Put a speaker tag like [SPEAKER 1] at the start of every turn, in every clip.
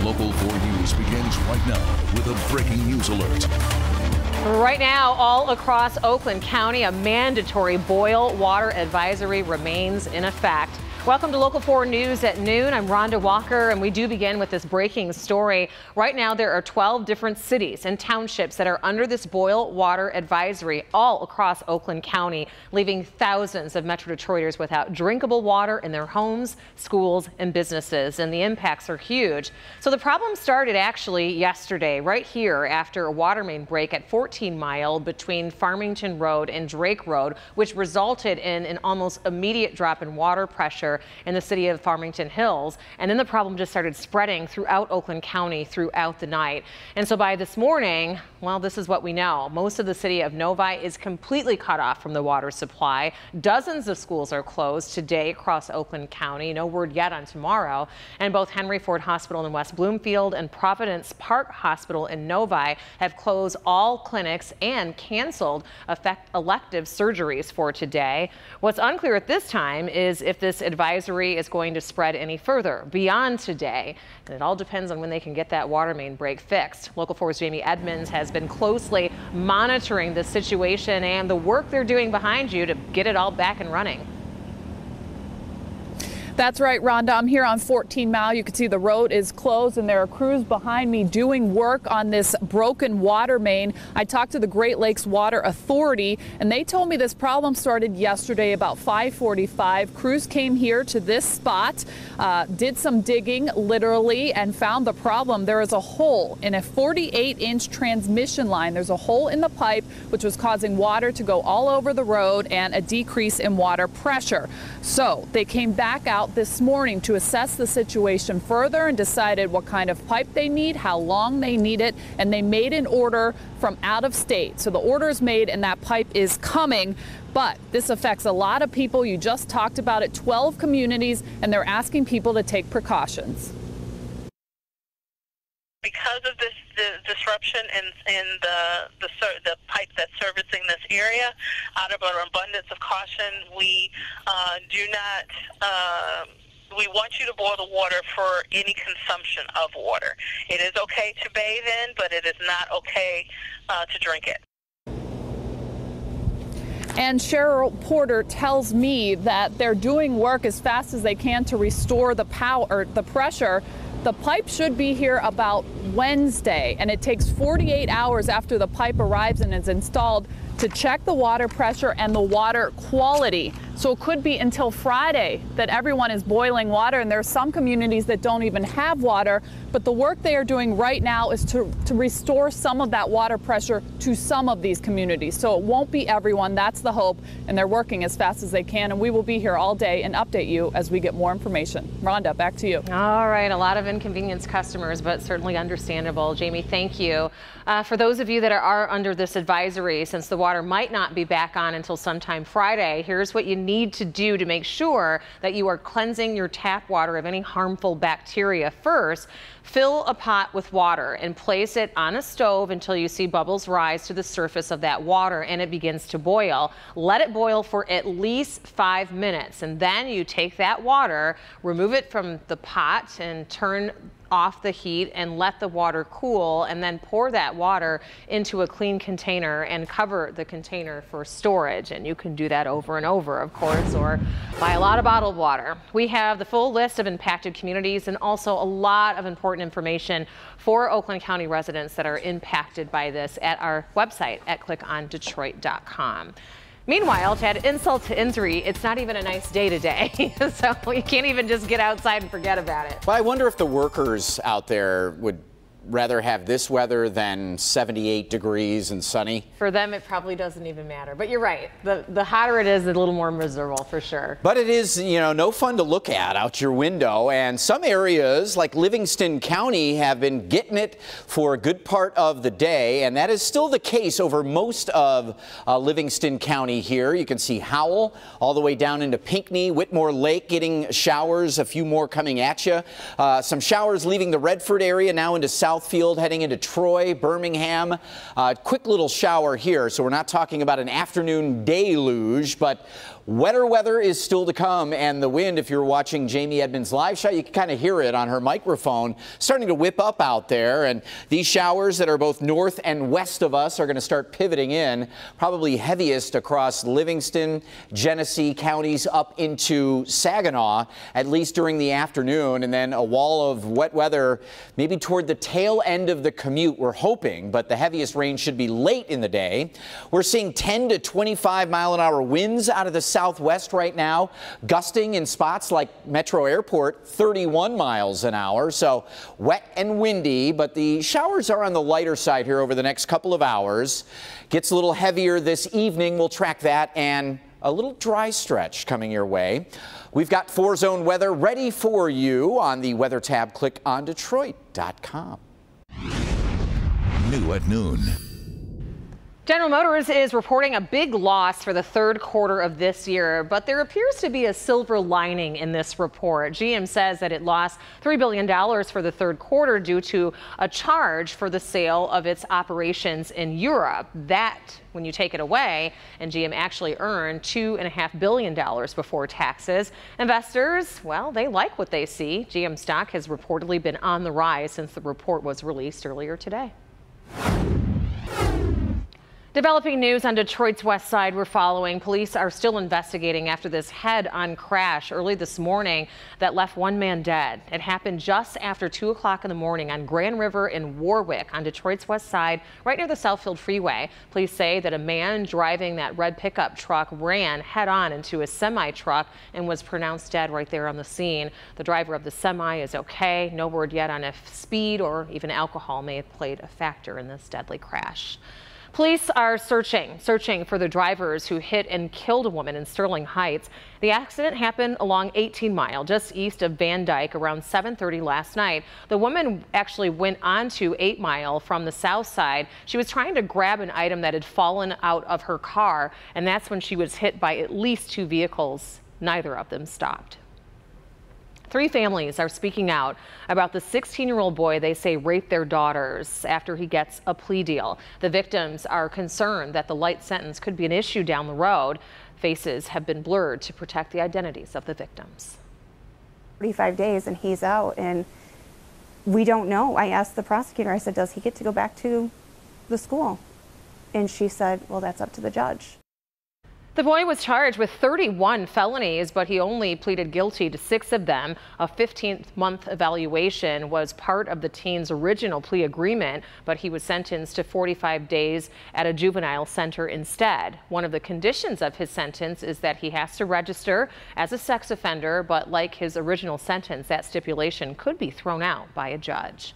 [SPEAKER 1] Local 4 News begins right now with a breaking news alert.
[SPEAKER 2] Right now, all across Oakland County, a mandatory boil water advisory remains in effect. Welcome to Local 4 News at noon. I'm Rhonda Walker, and we do begin with this breaking story. Right now, there are 12 different cities and townships that are under this boil water advisory all across Oakland County, leaving thousands of Metro Detroiters without drinkable water in their homes, schools, and businesses, and the impacts are huge. So the problem started actually yesterday, right here after a water main break at 14 Mile between Farmington Road and Drake Road, which resulted in an almost immediate drop in water pressure in the city of Farmington Hills. And then the problem just started spreading throughout Oakland County throughout the night. And so by this morning, well, this is what we know. Most of the city of Novi is completely cut off from the water supply. Dozens of schools are closed today across Oakland County. No word yet on tomorrow. And both Henry Ford Hospital in West Bloomfield and Providence Park Hospital in Novi have closed all clinics and canceled elective surgeries for today. What's unclear at this time is if this advisory is going to spread any further beyond today. And it all depends on when they can get that water main break fixed. Local 4's Jamie Edmonds has been closely monitoring the situation and the work they're doing behind you to get it all back and running.
[SPEAKER 3] That's right, Rhonda. I'm here on 14 Mile. You can see the road is closed and there are crews behind me doing work on this broken water main. I talked to the Great Lakes Water Authority and they told me this problem started yesterday about 5:45. Crews came here to this spot, did some digging literally, and found the problem. There is a hole in a 48-inch transmission line. There's a hole in the pipe which was causing water to go all over the road and a decrease in water pressure. So they came back out this morning to assess the situation further and decided what kind of pipe they need, how long they need it, and they made an order from out of state. So the order is made and that pipe is coming, but this affects a lot of people. You just talked about it, 12 communities, and they're asking people to take precautions.
[SPEAKER 4] Because of this disruption in the pipe that's servicing this area, out of an abundance of caution, we we want you to boil the water for any consumption of water. It is okay to bathe in, but it is not okay to drink it.
[SPEAKER 3] And Cheryl Porter tells me that they're doing work as fast as they can to restore the power, the pressure. The pipe should be here about Wednesday, and it takes 48 hours after the pipe arrives and is installed to check the water pressure and the water quality. So it could be until Friday that everyone is boiling water, and there are some communities that don't even have water. But the work they are doing right now is to restore some of that water pressure to some of these communities. So it won't be everyone, that's the hope, and they're working as fast as they can. And we will be here all day and update you as we get more information. Rhonda, back to you.
[SPEAKER 2] All right, a lot of inconvenienced customers, but certainly understandable. Jamie, thank you. For those of you that are under this advisory, since the water might not be back on until sometime Friday, here's what you need to do to make sure that you are cleansing your tap water of any harmful bacteria. First, fill a pot with water and place it on a stove until you see bubbles rise to the surface of that water and it begins to boil. Let it boil for at least 5 minutes, and then you take that water, remove it from the pot and turn off the heat and let the water cool, and then pour that water into a clean container and cover the container for storage. And you can do that over and over, of course, or buy a lot of bottled water. We have the full list of impacted communities and also a lot of important information for Oakland County residents that are impacted by this at our website at clickondetroit.com. Meanwhile, to add insult to injury, it's not even a nice day today. So you can't even just get outside and forget about it.
[SPEAKER 5] Well, I wonder if the workers out there would rather have this weather than 78 degrees and sunny.
[SPEAKER 2] For them, it probably doesn't even matter. But you're right. The hotter it is, a little more miserable for sure.
[SPEAKER 5] But it is, you know, no fun to look at out your window. And some areas like Livingston County have been getting it for a good part of the day. And that is still the case over most of Livingston County here. You can see Howell all the way down into Pinckney, Whitmore Lake getting showers, a few more coming at you. Some showers leaving the Redford area now into South Southfield heading into Troy, Birmingham. Quick little shower here, so we're not talking about an afternoon deluge, but wetter weather is still to come, and the wind, if you're watching Jamie Edmonds' live shot, you can kind of hear it on her microphone, starting to whip up out there. And these showers that are both north and west of us are going to start pivoting in, probably heaviest across Livingston, Genesee counties up into Saginaw, at least during the afternoon, and then a wall of wet weather maybe toward the tail end of the commute, we're hoping, but the heaviest rain should be late in the day. We're seeing 10 to 25 mile-an-hour winds out of the southwest right now, gusting in spots like Metro Airport 31 miles an hour. So wet and windy, but the showers are on the lighter side here over the next couple of hours. Gets a little heavier this evening. We'll track that, and a little dry stretch coming your way. We've got 4-zone weather ready for you on the weather tab. Click on Detroit.com.
[SPEAKER 1] New at noon.
[SPEAKER 2] General Motors is reporting a big loss for the third quarter of this year, but there appears to be a silver lining in this report. GM says that it lost $3 billion for the third quarter due to a charge for the sale of its operations in Europe. That, when you take it away, and GM actually earned $2.5 billion before taxes. Investors, well, they like what they see. GM stock has reportedly been on the rise since the report was released earlier today. Developing news on Detroit's west side we're following. Police are still investigating after this head-on crash early this morning that left one man dead. It happened just after 2 o'clock in the morning on Grand River in Warwick on Detroit's west side, right near the Southfield Freeway. Police say that a man driving that red pickup truck ran head-on into a semi-truck and was pronounced dead right there on the scene. The driver of the semi is okay. No word yet on if speed or even alcohol may have played a factor in this deadly crash. Police are searching for the drivers who hit and killed a woman in Sterling Heights. The accident happened along 18 Mile, just east of Van Dyke, around 7:30 last night. The woman actually went onto 8 Mile from the south side. She was trying to grab an item that had fallen out of her car, and that's when she was hit by at least 2 vehicles. Neither of them stopped. 3 families are speaking out about the 16-year-old boy they say raped their daughters after he gets a plea deal. The victims are concerned that the light sentence could be an issue down the road. Faces have been blurred to protect the identities of the victims.
[SPEAKER 6] 45 days and he's out, and we don't know. I asked the prosecutor, I said, does he get to go back to the school? And she said, well, that's up to the judge.
[SPEAKER 2] The boy was charged with 31 felonies, but he only pleaded guilty to 6 of them. A 15-month evaluation was part of the teen's original plea agreement, but he was sentenced to 45 days at a juvenile center instead. One of the conditions of his sentence is that he has to register as a sex offender, but like his original sentence, that stipulation could be thrown out by a judge.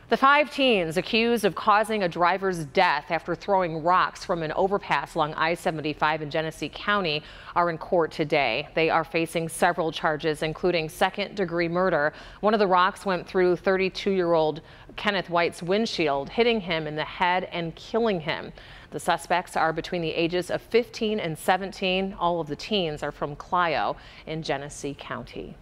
[SPEAKER 2] The 5 teens accused of causing a driver's death after throwing rocks from an overpass along I-75 in Genesee County are in court today. They are facing several charges, including second-degree murder. One of the rocks went through 32-year-old Kenneth White's windshield, hitting him in the head and killing him. The suspects are between the ages of 15 and 17. All of the teens are from Clio in Genesee County.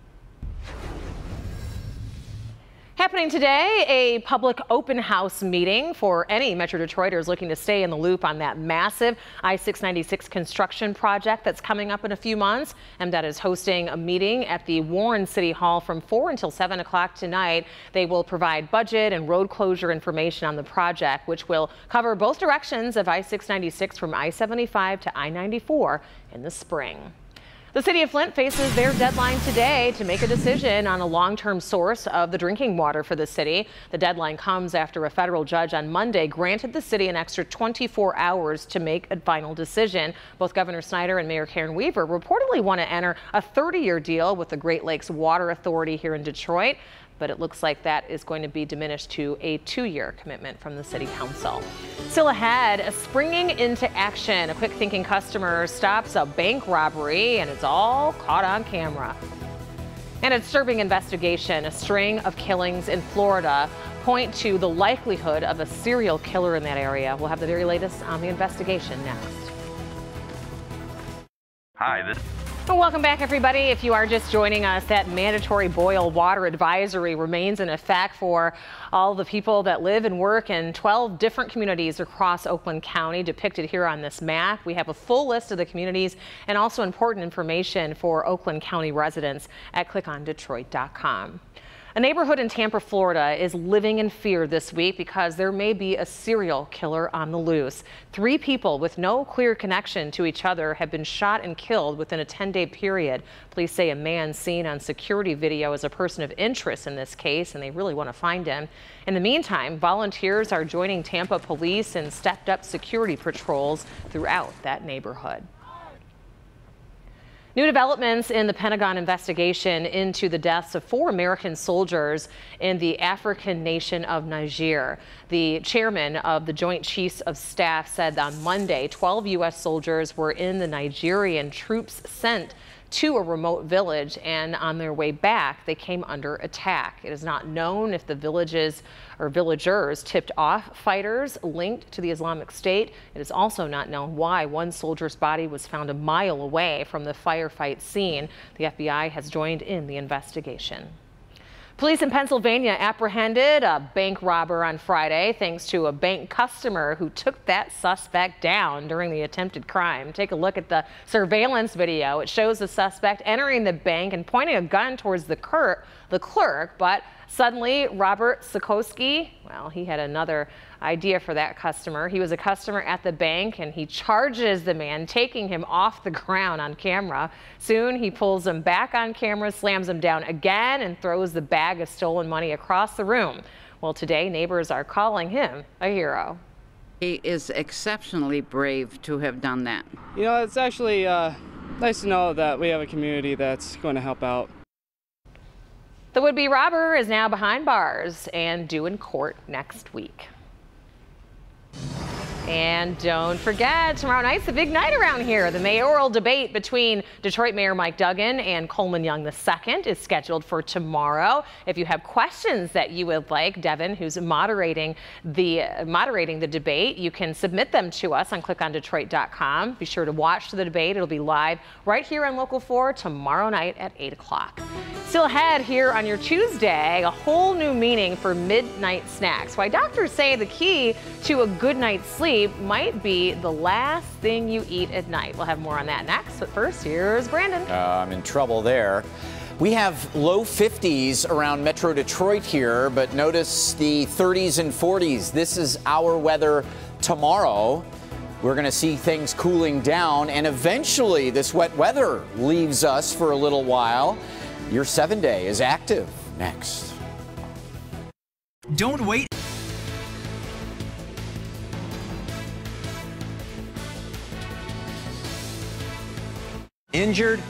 [SPEAKER 2] Happening today, a public open house meeting for any Metro Detroiters looking to stay in the loop on that massive I-696 construction project that's coming up in a few months. MDOT is hosting a meeting at the Warren City Hall from 4 until 7 o'clock tonight. They will provide budget and road closure information on the project, which will cover both directions of I-696 from I-75 to I-94 in the spring. The city of Flint faces their deadline today to make a decision on a long-term source of the drinking water for the city. The deadline comes after a federal judge on Monday granted the city an extra 24 hours to make a final decision. Both Governor Snyder and Mayor Karen Weaver reportedly want to enter a 30-year deal with the Great Lakes Water Authority here in Detroit, but it looks like that is going to be diminished to a 2-year commitment from the city council. Still ahead, springing into action. A quick-thinking customer stops a bank robbery, and it's all caught on camera. And a disturbing investigation. A string of killings in Florida point to the likelihood of a serial killer in that area. We'll have the very latest on the investigation next.
[SPEAKER 7] Hi, this
[SPEAKER 2] Well, welcome back, everybody. If you are just joining us, that mandatory boil water advisory remains in effect for all the people that live and work in 12 different communities across Oakland County, depicted here on this map. We have a full list of the communities and also important information for Oakland County residents at clickondetroit.com. A neighborhood in Tampa, Florida is living in fear this week because there may be a serial killer on the loose. 3 people with no clear connection to each other have been shot and killed within a 10-day period. Police say a man seen on security video is a person of interest in this case, and they really want to find him. In the meantime, volunteers are joining Tampa police in stepped-up security patrols throughout that neighborhood. New developments in the Pentagon investigation into the deaths of 4 American soldiers in the African nation of Niger. The chairman of the Joint Chiefs of Staff said on Monday 12 U.S. soldiers were in the Nigerian troops sent to a remote village, and on their way back they came under attack. It is not known if the villagers tipped off fighters linked to the Islamic State. It is also not known why one soldier's body was found a mile away from the firefight scene. The FBI has joined in the investigation. Police in Pennsylvania apprehended a bank robber on Friday thanks to a bank customer who took that suspect down during the attempted crime. Take a look at the surveillance video. It shows the suspect entering the bank and pointing a gun towards the clerk, but suddenly Robert Sikowski, well, he had another idea for that customer. He was a customer at the bank and he charges the man, taking him off the ground on camera. Soon he pulls him back on camera, slams him down again, and throws the bag of stolen money across the room. Well, today neighbors are calling him a hero.
[SPEAKER 7] He is exceptionally brave to have done that.
[SPEAKER 8] You know, it's actually nice to know that we have a community that's going to help out.
[SPEAKER 2] The would-be robber is now behind bars and due in court next week. And don't forget, tomorrow night's a big night around here. The mayoral debate between Detroit Mayor Mike Duggan and Coleman Young II is scheduled for tomorrow. If you have questions that you would like Devin, who's moderating the debate, you can submit them to us on clickondetroit.com. Be sure to watch the debate. It'll be live right here on Local 4 tomorrow night at 8 o'clock. Still ahead here on your Tuesday, a whole new meaning for midnight snacks. Why doctors say the key to a good night's sleep might be the last thing you eat at night. We'll have more on that next, but first, here's Brandon.
[SPEAKER 5] I'm in trouble there. We have low 50s around Metro Detroit here, but notice the 30s and 40s. This is our weather tomorrow. We're going to see things cooling down, and eventually this wet weather leaves us for a little while. Your 7-day is active next.
[SPEAKER 9] Don't wait. Injured.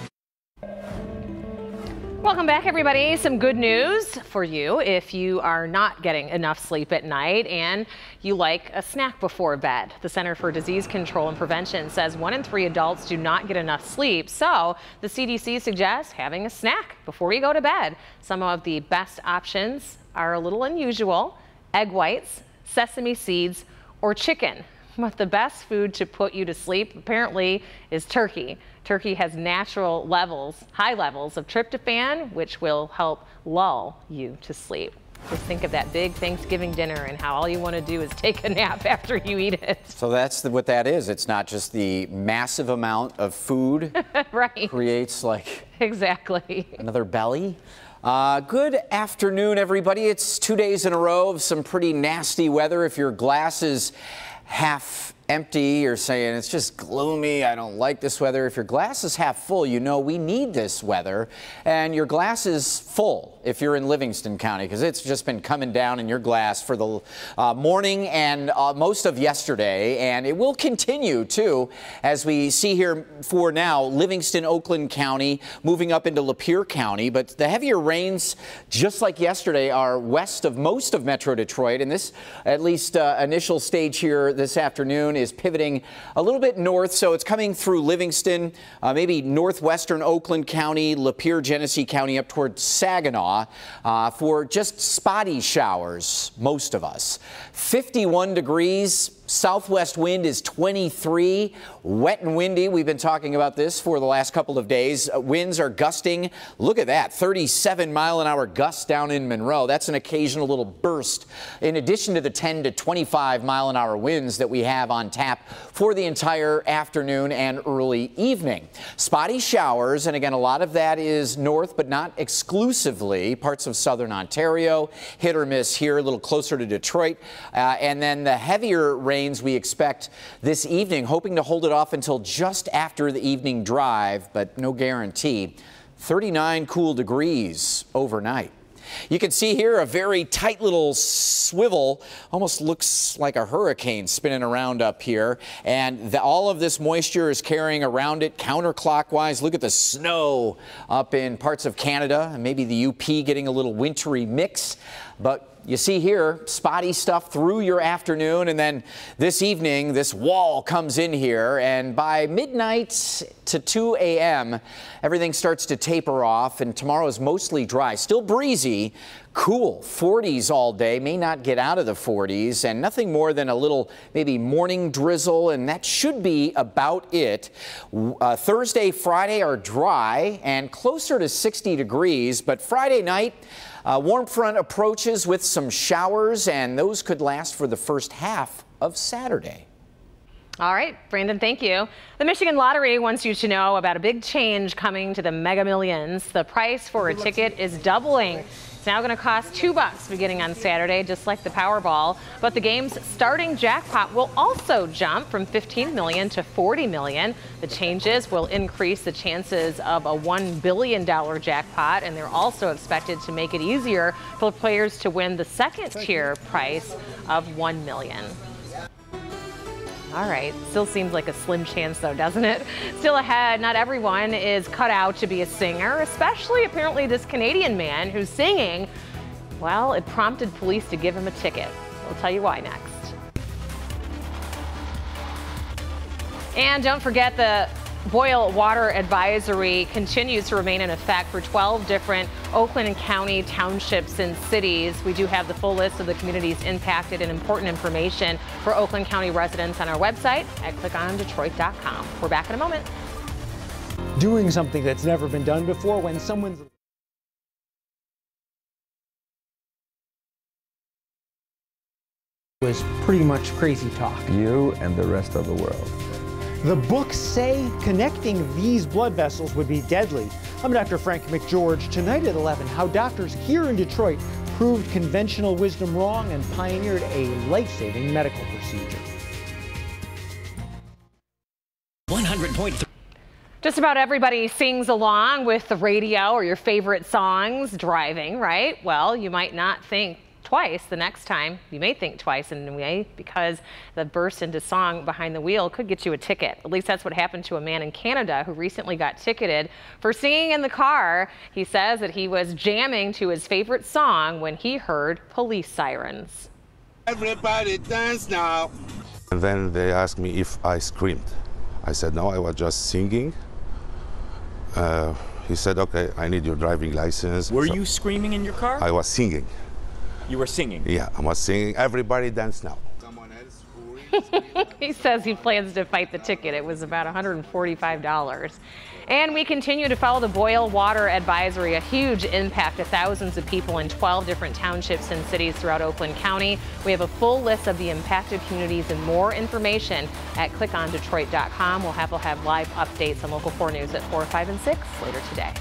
[SPEAKER 2] Welcome back, everybody. Some good news for you if you are not getting enough sleep at night and you like a snack before bed. The Center for Disease Control and Prevention says 1 in 3 adults do not get enough sleep, so the CDC suggests having a snack before you go to bed. Some of the best options are a little unusual: egg whites, sesame seeds, or chicken. But the best food to put you to sleep apparently is turkey. Turkey has high levels of tryptophan, which will help lull you to sleep. Just think of that big Thanksgiving dinner and how all you want to do is take a nap after you eat it.
[SPEAKER 5] So that's what that is. It's not just the massive amount of food
[SPEAKER 2] right.
[SPEAKER 5] Creates like
[SPEAKER 2] exactly
[SPEAKER 5] another belly. Good afternoon, everybody. It's 2 days in a row of some pretty nasty weather. If your glass is half empty, you're saying it's just gloomy, I don't like this weather. If your glass is half full, you know we need this weather, and your glass is full if you're in Livingston County, because it's just been coming down in your glass for the morning and most of yesterday, and it will continue too, as we see here for now. Livingston, Oakland County, moving up into Lapeer County, but the heavier rains, just like yesterday, are west of most of Metro Detroit, and this, at least initial stage here this afternoon, is pivoting a little bit north, so it's coming through Livingston, maybe northwestern Oakland County, Lapeer, Genesee County, up towards Saginaw for just spotty showers, most of us. 51 degrees. Southwest wind is 23, wet and windy. We've been talking about this for the last couple of days. Winds are gusting. Look at that, 37-mile-an-hour gusts down in Monroe. That's an occasional little burst in addition to the 10 to 25-mile-an-hour winds that we have on tap for the entire afternoon and early evening. Spotty showers, and again, a lot of that is north, but not exclusively. Parts of southern Ontario, hit or miss here, a little closer to Detroit. And then the heavier rains we expect this evening, hoping to hold it off until just after the evening drive, but no guarantee. 39 cool degrees overnight. You can see here a very tight little swivel, almost looks like a hurricane spinning around up here. And all of this moisture is carrying around it counterclockwise. Look at the snow up in parts of Canada and maybe the UP getting a little wintry mix. But you see here, spotty stuff through your afternoon, and then this evening, this wall comes in here, and by midnight to 2 a.m., everything starts to taper off, and tomorrow is mostly dry. Still breezy, cool, 40s all day, may not get out of the 40s, and nothing more than a little maybe morning drizzle, and that should be about it. Thursday, Friday are dry and closer to 60 degrees, but Friday night, warm front approaches with some showers, and those could last for the first half of Saturday.
[SPEAKER 2] All right, Brandon, thank you. The Michigan Lottery wants you to know about a big change coming to the Mega Millions. The price for a ticket is doubling. It's now going to cost $2 beginning on Saturday, just like the Powerball. But the game's starting jackpot will also jump from $15 million to $40 million. The changes will increase the chances of a $1 billion jackpot, and they're also expected to make it easier for players to win the second tier price of $1 million. All right, still seems like a slim chance though, doesn't it? Still ahead, not everyone is cut out to be a singer, especially apparently this Canadian man who's singing. Well, it prompted police to give him a ticket. We'll tell you why next. And don't forget, the boil water advisory continues to remain in effect for 12 different Oakland County townships and cities. We do have the full list of the communities impacted and important information for Oakland County residents on our website at clickondetroit.com. We're back in a moment.
[SPEAKER 9] Doing something that's never been done before when someone's was pretty much crazy talk.
[SPEAKER 10] You and the rest of the world.
[SPEAKER 9] The books say connecting these blood vessels would be deadly. I'm Dr. Frank McGeorge. Tonight at 11, how doctors here in Detroit proved conventional wisdom wrong and pioneered a life-saving medical procedure.
[SPEAKER 11] 100.3.
[SPEAKER 2] Just about everybody sings along with the radio or your favorite songs driving, right? Well, you might not think twice the next time. You may think twice in a way because the burst into song behind the wheel could get you a ticket. At least that's what happened to a man in Canada who recently got ticketed for singing in the car. He says that he was jamming to his favorite song when he heard police sirens.
[SPEAKER 12] Everybody dance now.
[SPEAKER 13] And then they asked me if I screamed. I said no, I was just singing. He said, okay, I need your driving license.
[SPEAKER 11] Were you screaming in your car?
[SPEAKER 13] I was singing.
[SPEAKER 11] You were singing?
[SPEAKER 13] Yeah, I was singing. Everybody dance now.
[SPEAKER 2] He says he plans to fight the ticket. It was about $145. And we continue to follow the boil water advisory, a huge impact to thousands of people in 12 different townships and cities throughout Oakland County. We have a full list of the impacted communities and more information at clickondetroit.com. We'll have live updates on Local 4 News at 4, 5, and 6 later today.